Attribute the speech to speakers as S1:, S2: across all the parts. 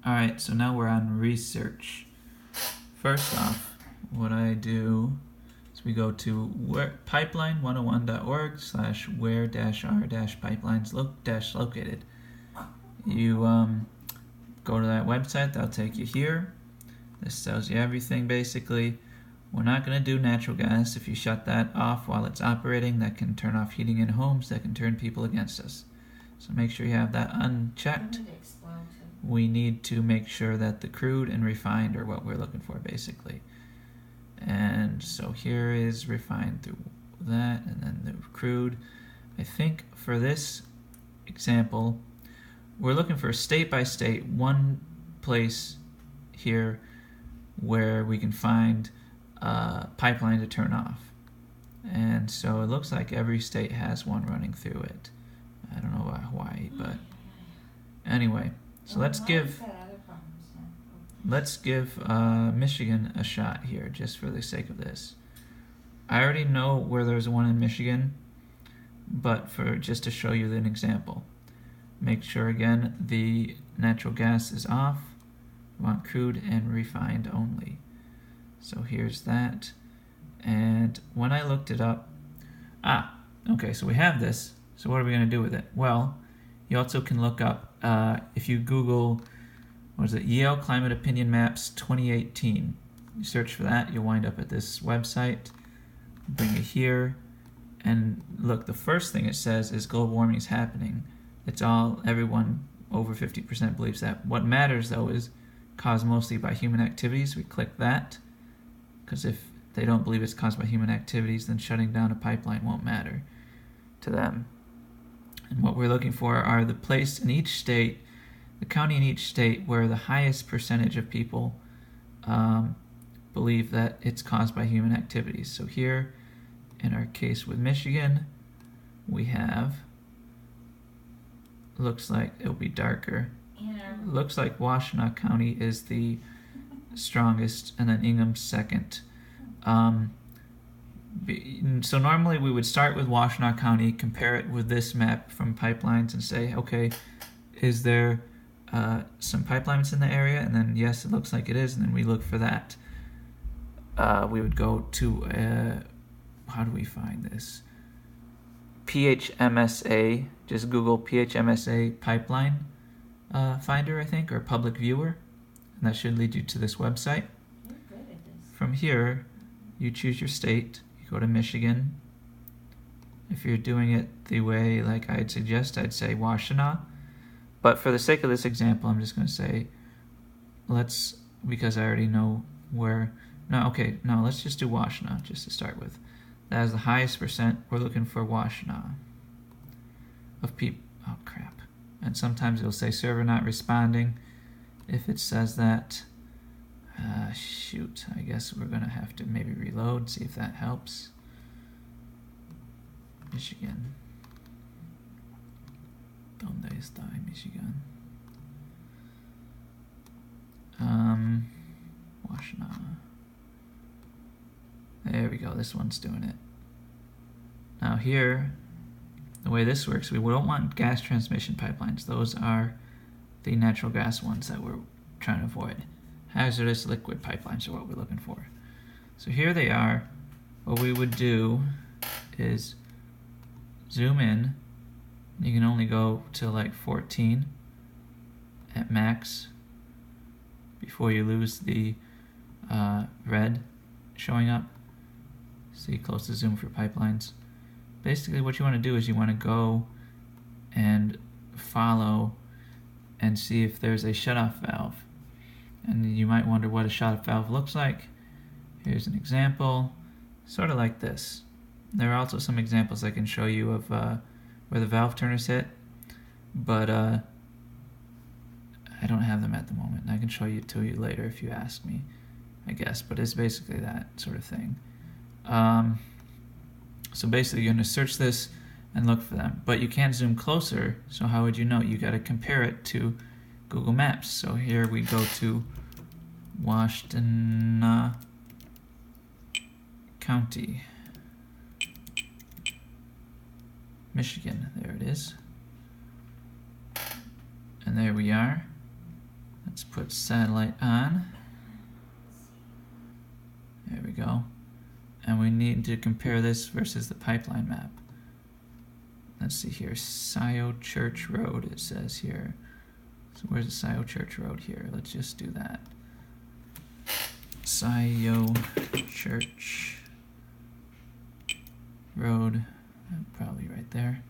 S1: Alright, so now we're on research. First off, what I do is we go to pipeline101.org/where-r-pipelines-located. You go to that website, that'll take you here. This tells you everything basically. We're not going to do natural gas. If you shut that off while it's operating, that can turn off heating in homes, that can turn people against us. So make sure you have that unchecked. We need to make sure that the crude and refined are what we're looking for basically. And so here is refined through that, and then the crude. I think for this example, we're looking for state by state, one place here where we can find a pipeline to turn off. And so it looks like every state has one running through it. I don't know about Hawaii, but anyway. So let's give Michigan a shot here, just for the sake of this. I already know where there's one in Michigan, but just to show you an example. Make sure again the natural gas is off. We want crude and refined only. So here's that. And when I looked it up, okay, so we have this. So what are we going to do with it? Well, you also can look up, if you Google, Yale Climate Opinion Maps 2018. You search for that, you'll wind up at this website. Bring it here, and look, the first thing it says is global warming is happening. Everyone over 50% believes that. What matters though is caused mostly by human activities. We click that, because if they don't believe it's caused by human activities, then shutting down a pipeline won't matter to them. And what we're looking for are the place in each state, the county in each state where the highest percentage of people believe that it's caused by human activities. So here, in our case with Michigan, we have, looks like it'll be darker. Looks like Washtenaw County is the strongest, and then Ingham's second. So normally we would start with Washtenaw County, compare it with this map from pipelines, and say, okay, is there some pipelines in the area? And then yes, it looks like it is, and then we look for that. We would go to, how do we find this? PHMSA, just Google PHMSA pipeline finder, I think, or public viewer, and that should lead you to this website.
S2: You're good at this.
S1: From here, you choose your state. You go to Michigan. If you're doing it the way like I'd suggest, I'd say Washtenaw. But for the sake of this example, I'm just going to say, because I already know where. Let's just do Washtenaw just to start with. That is the highest percent. We're looking for Washtenaw of people. Oh crap! And sometimes it'll say server not responding. If it says that, shoot, I guess we're gonna have to maybe reload, see if that helps. Michigan. ¿Dónde está Michigan? Washtenaw. There we go, this one's doing it. Now here, the way this works, we don't want gas transmission pipelines. Those are the natural gas ones that we're trying to avoid. Hazardous liquid pipelines are what we're looking for. So here they are. What we would do is zoom in. You can only go to like 14 at max before you lose the red showing up. See, close the zoom for pipelines. Basically what you want to do is you want to go and follow and see if there's a shutoff valve. And you might wonder what a shutoff valve looks like. Here's an example, sort of like this. There are also some examples I can show you of where the valve turners hit, but I don't have them at the moment. I can show you to you later if you ask me, I guess, but it's basically that sort of thing. So basically you're going to search this and look for them, but you can't zoom closer, so how would you know? You got to compare it to Google Maps. So here we go to Washtenaw County, Michigan. There it is. And there we are. Let's put satellite on. There we go. And we need to compare this versus the pipeline map. Let's see here, Scio Church Road, it says here. So where's the Scio Church Road here? Let's just do that. Scio Church Road, probably right there.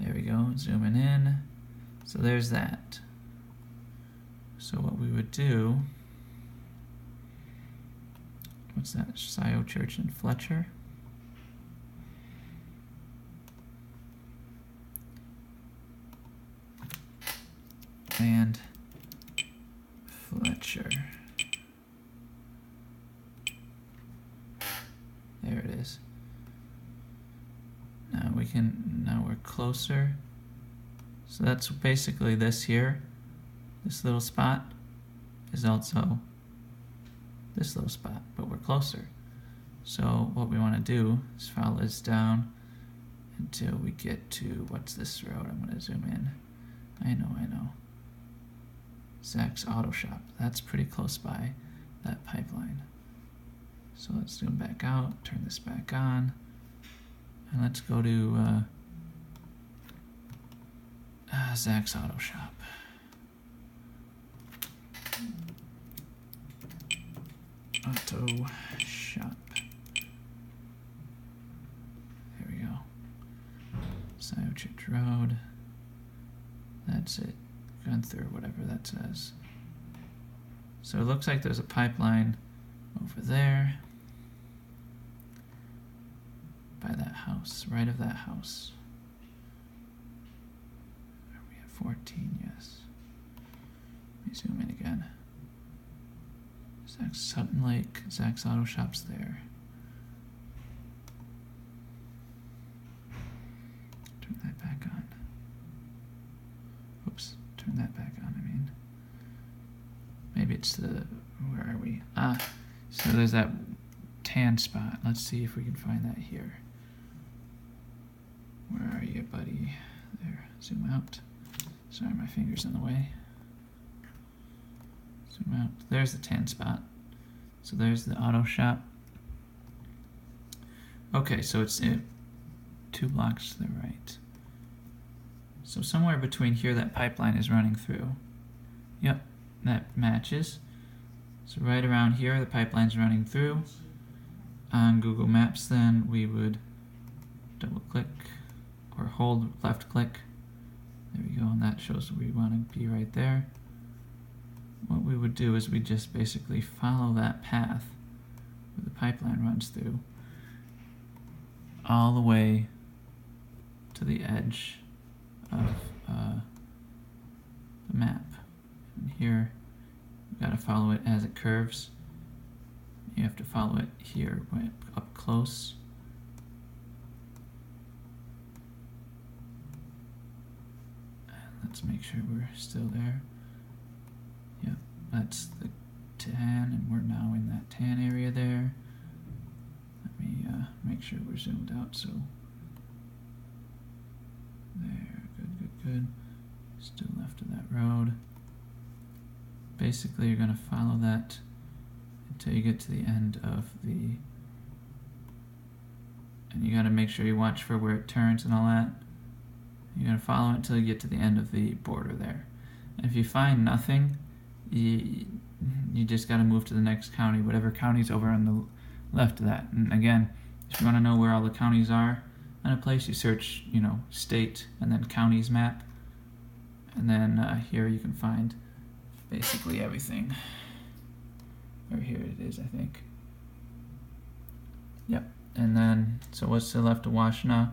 S1: There we go, zooming in. So there's that. So what we would do, what's that, Scio Church in Fletcher? And Fletcher. There it is. Now we're closer. So that's basically this here. This little spot is also this little spot, but we're closer. So what we want to do is follow this down until we get to, what's this road? I'm going to zoom in. I know. Zach's Auto Shop. That's pretty close by that pipeline. So let's zoom back out, turn this back on, and let's go to Zach's Auto Shop. Auto Shop. There we go. Scio Church Road. That's it. Gunther, whatever that says. So it looks like there's a pipeline over there by that house, right of that house. Are we at 14? Yes. Let me zoom in again. Zach's Sutton Lake, Zach's Auto Shop's there. Turn that back on. Oops, turn that back on, I mean. Maybe it's the, where are we? So there's that tan spot. Let's see if we can find that here. Where are you, buddy? There, zoom out. Sorry, my finger's in the way. Zoom out. There's the tan spot. So there's the auto shop. Okay, so it's 2 blocks to the right. So somewhere between here, that pipeline is running through. Yep, that matches. So right around here, the pipeline's running through. On Google Maps, then we would double click or hold left click. There we go, and that shows we want to be right there. What we would do is we just basically follow that path where the pipeline runs through all the way to the edge of the map. And here, you got to follow it as it curves. You have to follow it here up close. Let's make sure we're still there. Yep, that's the tan, and we're now in that tan area there. Let me make sure we're zoomed out. So there, good. Still left of that road. Basically, you're going to follow that until you get to the end of the, and you got to make sure you watch for where it turns and all that. You're going to follow it until you get to the end of the border there. And if you find nothing, you just got to move to the next county, whatever county's over on the left of that. And again, if you want to know where all the counties are in a place, you search, state and then counties map. And then here you can find basically everything. Or here it is, I think. Yep. And then, so what's to the left of Washtenaw?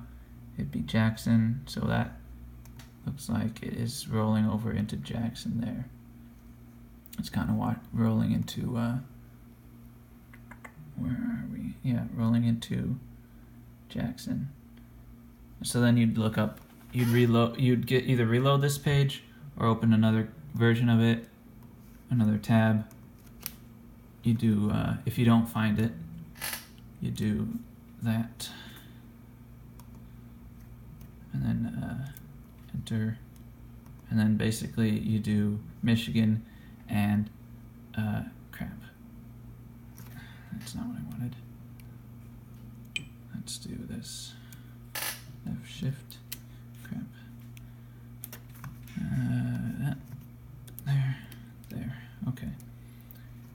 S1: It'd be Jackson. So that looks like it is rolling over into Jackson there. It's kind of rolling into, where are we? Yeah, rolling into Jackson. So then you'd look up, you'd either reload this page or open another version of it, another tab. You do, if you don't find it, you do that. And then enter, and then basically you do Michigan and crap. That's not what I wanted. Let's do this. F shift. Crap. There. Okay.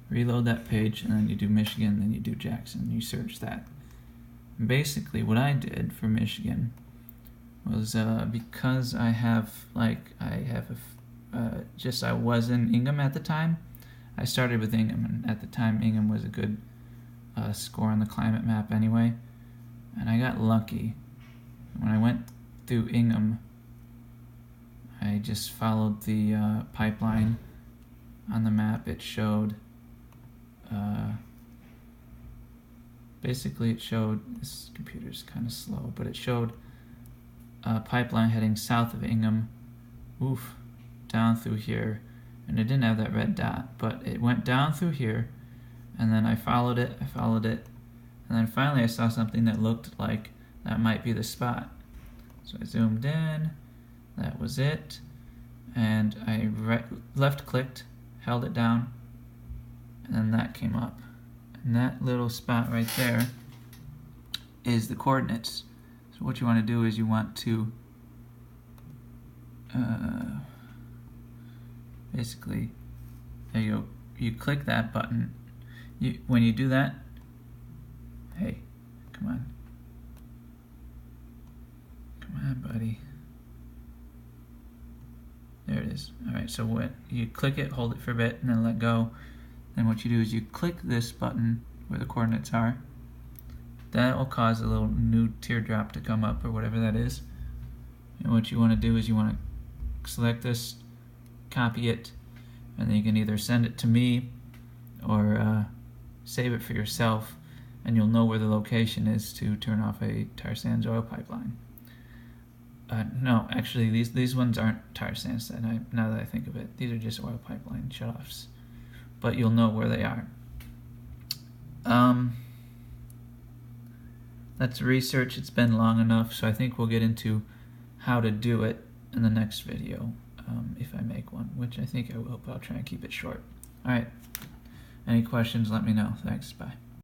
S1: Reload that page, and then you do Michigan, then you do Jackson. You search that. And basically, what I did for Michigan was because I was in Ingham at the time. I started with Ingham, and at the time Ingham was a good score on the climate map anyway. And I got lucky. When I went through Ingham, I just followed the pipeline on the map. It showed, basically it showed, this computer's kind of slow, but it showed a pipeline heading south of Ingham, down through here, and it didn't have that red dot, but it went down through here, and then I followed it, and then finally I saw something that looked like that might be the spot. So I zoomed in, that was it, and I left clicked, held it down, and then that came up. And that little spot right there is the coordinates. So what you want to do is you want to basically, there you go, you click that button. When you do that, hey, come on, buddy. There it is. Alright, so what you click it, hold it for a bit, and then let go. Then what you do is you click this button where the coordinates are. That will cause a little new teardrop to come up, or whatever that is. And what you want to do is you want to select this, copy it, and then you can either send it to me or save it for yourself, and you'll know where the location is to turn off a tar sands oil pipeline. No, actually, these ones aren't tar sands. Now that I think of it, these are just oil pipeline shutoffs. But you'll know where they are. That's research. It's been long enough, so I think we'll get into how to do it in the next video, if I make one, which I think I will, but I'll try and keep it short. All right. Any questions, let me know. Thanks. Bye.